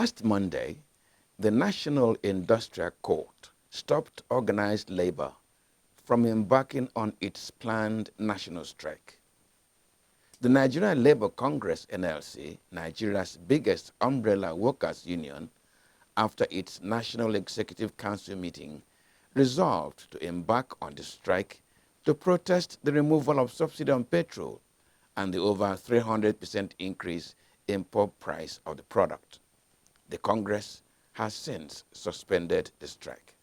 Last Monday, the National Industrial Court stopped organized labor from embarking on its planned national strike. The Nigerian Labour Congress (NLC), Nigeria's biggest umbrella workers' union, after its National Executive Council meeting, resolved to embark on the strike to protest the removal of subsidy on petrol and the over 300% increase in pump price of the product. The Congress has since suspended the strike.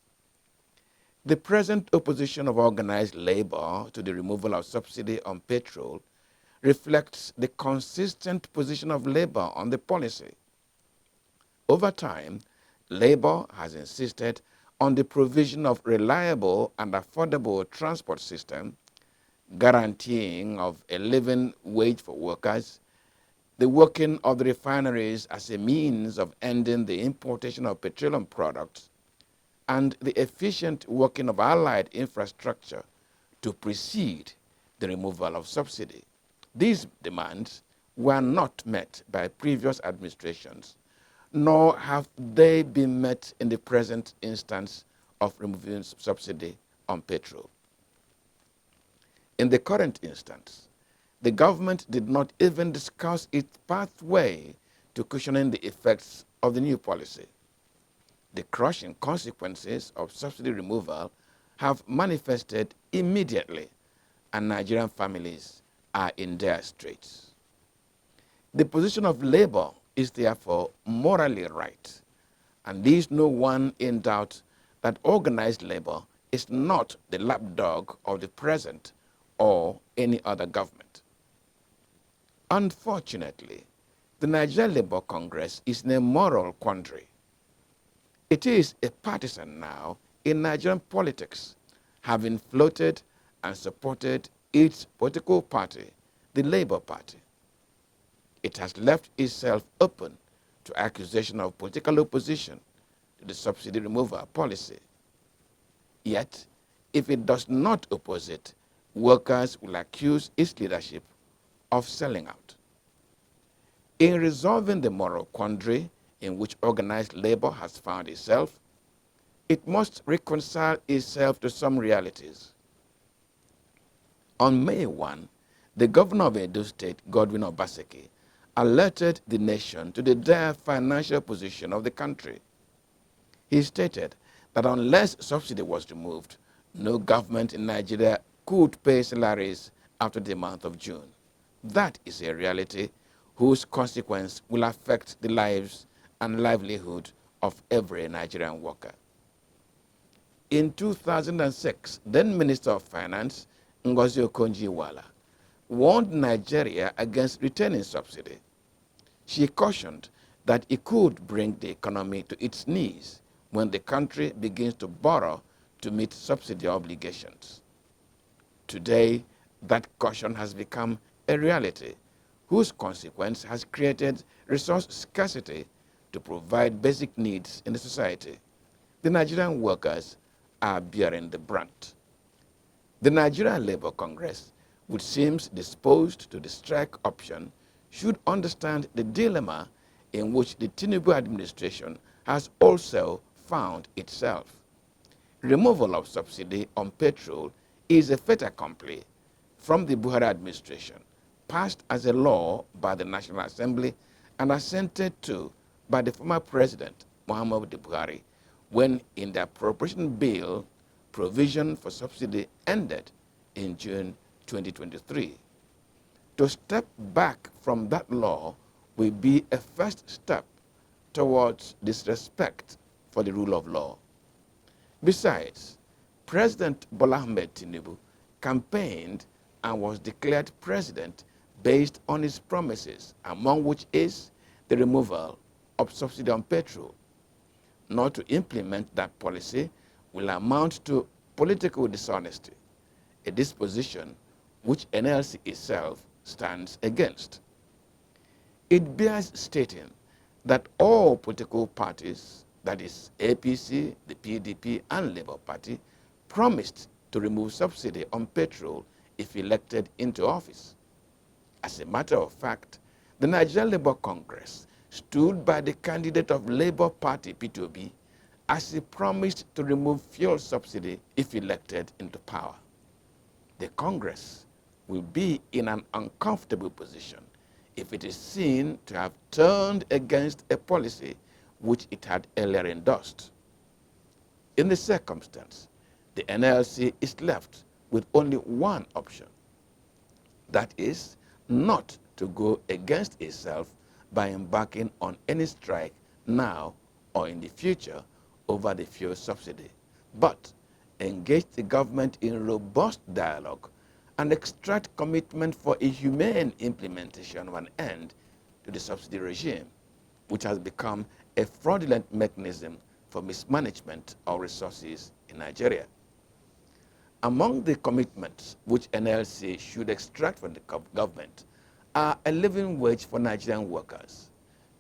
The present opposition of organized labor to the removal of subsidy on petrol reflects the consistent position of labor on the policy. Over time, labor has insisted on the provision of reliable and affordable transport system, guaranteeing of a living wage for workers, the working of the refineries as a means of ending the importation of petroleum products, and the efficient working of allied infrastructure to precede the removal of subsidy. These demands were not met by previous administrations, nor have they been met in the present instance of removing subsidy on petrol. In the current instance, the government did not even discuss its pathway to cushioning the effects of the new policy. The crushing consequences of subsidy removal have manifested immediately, and Nigerian families are in dire straits. The position of labor is therefore morally right, and leaves no one in doubt that organized labor is not the lapdog of the present or any other government. Unfortunately, the Nigerian Labour Congress is in a moral quandary. It is a partisan now in Nigerian politics, having floated and supported its political party, the Labour Party. It has left itself open to accusation of political opposition to the subsidy removal policy. Yet, if it does not oppose it, workers will accuse its leadership of selling out. In resolving the moral quandary in which organized labor has found itself, it must reconcile itself to some realities. On May 1, the governor of Edo State, Godwin Obaseki, alerted the nation to the dire financial position of the country. He stated that unless subsidy was removed, no government in Nigeria could pay salaries after the month of June. That is a reality whose consequence will affect the lives and livelihood of every Nigerian worker. In 2006, then Minister of Finance, Ngozi Okonjo-Iweala, warned Nigeria against retaining subsidy. She cautioned that it could bring the economy to its knees when the country begins to borrow to meet subsidy obligations. Today, that caution has become a reality whose consequence has created resource scarcity to provide basic needs in the society. The Nigerian workers are bearing the brunt. The Nigerian Labour Congress, which seems disposed to the strike option, should understand the dilemma in which the Tinubu administration has also found itself. Removal of subsidy on petrol is a fait accompli from the Buhari administration, passed as a law by the National Assembly and assented to by the former president, Muhammadu Buhari, when in the appropriation bill, provision for subsidy ended in June 2023. To step back from that law will be a first step towards disrespect for the rule of law. Besides, President Bola Ahmed Tinubu campaigned and was declared president based on his promises, among which is the removal of subsidy on petrol. Not to implement that policy will amount to political dishonesty, a disposition which NLC itself stands against. It bears stating that all political parties, that is APC, the PDP, and Labour Party, promised to remove subsidy on petrol if elected into office. As a matter of fact, the Nigerian Labour Congress stood by the candidate of Labour Party, Peter Obi, as he promised to remove fuel subsidy if elected into power. The Congress will be in an uncomfortable position if it is seen to have turned against a policy which it had earlier endorsed. In this circumstance, the NLC is left with only one option. That is, not to go against itself by embarking on any strike now or in the future over the fuel subsidy, but engage the government in robust dialogue and extract commitment for a humane implementation of an end to the subsidy regime, which has become a fraudulent mechanism for mismanagement of resources in Nigeria. Among the commitments which NLC should extract from the government are a living wage for Nigerian workers,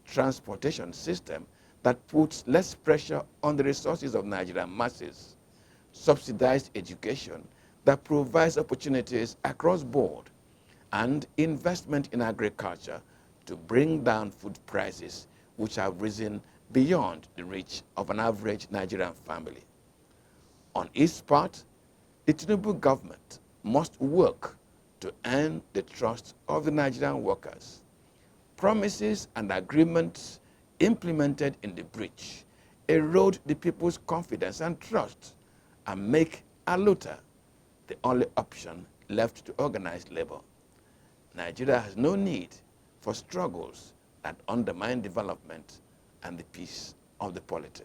transportation system that puts less pressure on the resources of Nigerian masses, subsidized education that provides opportunities across board, and investment in agriculture to bring down food prices which have risen beyond the reach of an average Nigerian family. On its part, the Tinubu government must work to earn the trust of the Nigerian workers. Promises and agreements implemented in the breach erode the people's confidence and trust and make ALUTA the only option left to organize labor. Nigeria has no need for struggles that undermine development and the peace of the polity.